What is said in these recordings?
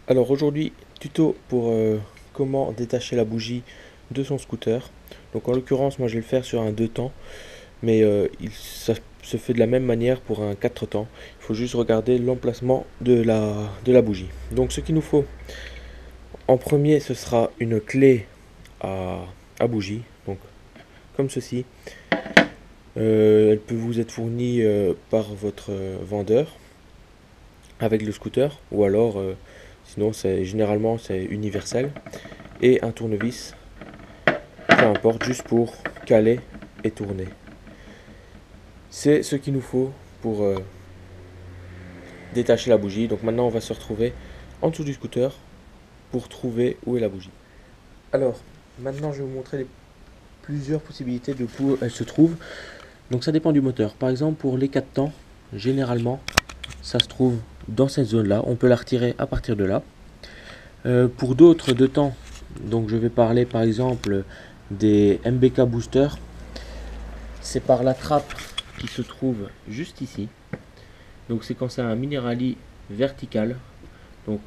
Alors aujourd'hui, tuto pour comment détacher la bougie de son scooter. Donc en l'occurrence, moi je vais le faire sur un 2 temps, mais ça se fait de la même manière pour un 4 temps. Il faut juste regarder l'emplacement de la bougie. Donc ce qu'il nous faut en premier, ce sera une clé à bougie, donc comme ceci. Elle peut vous être fournie par votre vendeur avec le scooter, ou alors sinon généralement c'est universel, et un tournevis, peu importe, juste pour caler et tourner. C'est ce qu'il nous faut pour détacher la bougie. Donc maintenant on va se retrouver en dessous du scooter pour trouver où est la bougie. Alors maintenant je vais vous montrer plusieurs possibilités de où elle se trouve. Donc ça dépend du moteur. Par exemple pour les 4 temps, généralement ça se trouve dans cette zone là. On peut la retirer à partir de là. Pour d'autres 2 temps, donc je vais parler par exemple des MBK Booster. C'est par la trappe qui se trouve juste ici. Donc c'est quand c'est un mini rallye vertical. Donc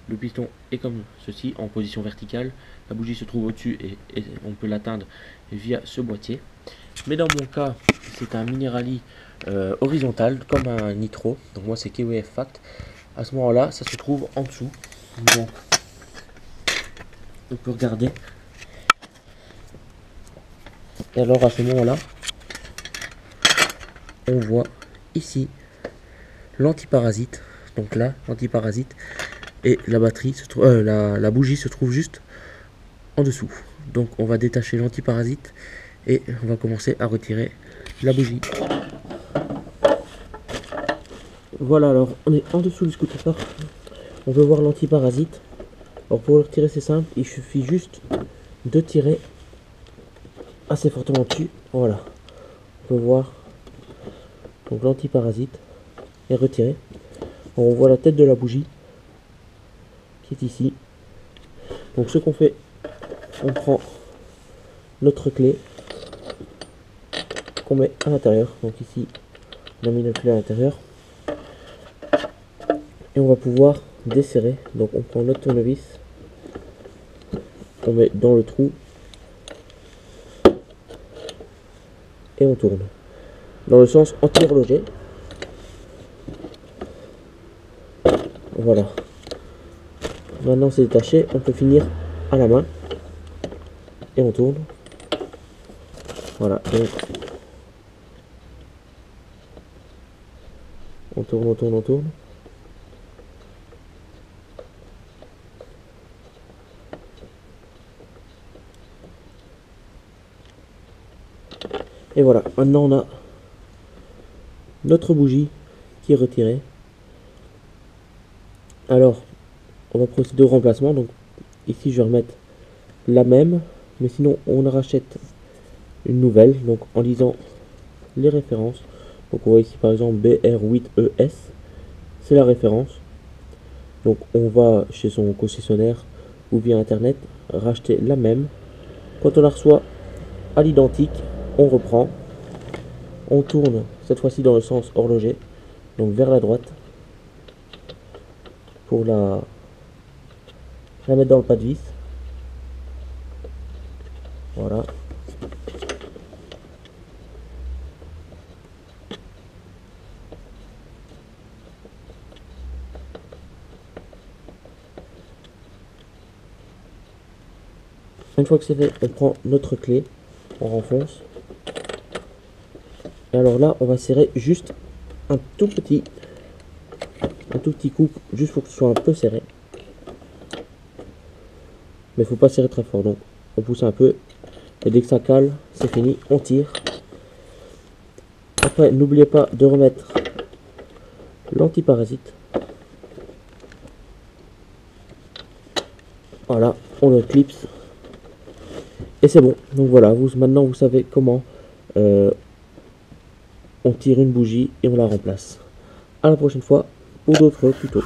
le piston est comme ceci en position verticale. La bougie se trouve au-dessus et on peut l'atteindre via ce boîtier. Mais dans mon cas, c'est un mini rallye horizontal comme un nitro. Donc moi c'est KWF Fat. À ce moment-là, ça se trouve en dessous. Donc on peut regarder. Et alors à ce moment-là, on voit ici l'antiparasite. Donc là, l'antiparasite et la batterie se trouve, la bougie se trouve juste en dessous. Donc on va détacher l'antiparasite et on va commencer à retirer la bougie. Voilà, alors on est en dessous du scooter. On veut voir l'antiparasite. Alors pour le retirer c'est simple, il suffit juste de tirer assez fortement dessus. Voilà, on peut voir donc l'antiparasite est retiré. On voit la tête de la bougie qui est ici. Donc ce qu'on fait, on prend notre clé qu'on met à l'intérieur. Donc ici on a mis notre clé à l'intérieur et on va pouvoir desserrer. Donc on prend notre tournevis, on met dans le trou et on tourne dans le sens anti-horloger. Voilà, maintenant c'est détaché, on peut finir à la main et on tourne. Voilà, donc on tourne, on tourne, on tourne. Et voilà, maintenant on a notre bougie qui est retirée. Alors, on va procéder au remplacement. Donc ici je vais remettre la même, mais sinon on rachète une nouvelle. Donc en lisant les références, donc on voit ici par exemple BR8ES, c'est la référence. Donc on va chez son concessionnaire ou via internet racheter la même. Quand on la reçoit à l'identique, on reprend, on tourne cette fois-ci dans le sens horloger, donc vers la droite, pour la mettre dans le pas de vis. Voilà. Une fois que c'est fait, on prend notre clé, on renfonce. Et alors là, on va serrer juste un tout petit coup, juste pour que ce soit un peu serré. Mais il faut pas serrer très fort, donc on pousse un peu. Et dès que ça cale, c'est fini, on tire. Après, n'oubliez pas de remettre l'antiparasite. Voilà, on le clipse. Et c'est bon. Donc voilà, maintenant vous savez comment on tire une bougie et on la remplace. À la prochaine fois pour d'autres tutos.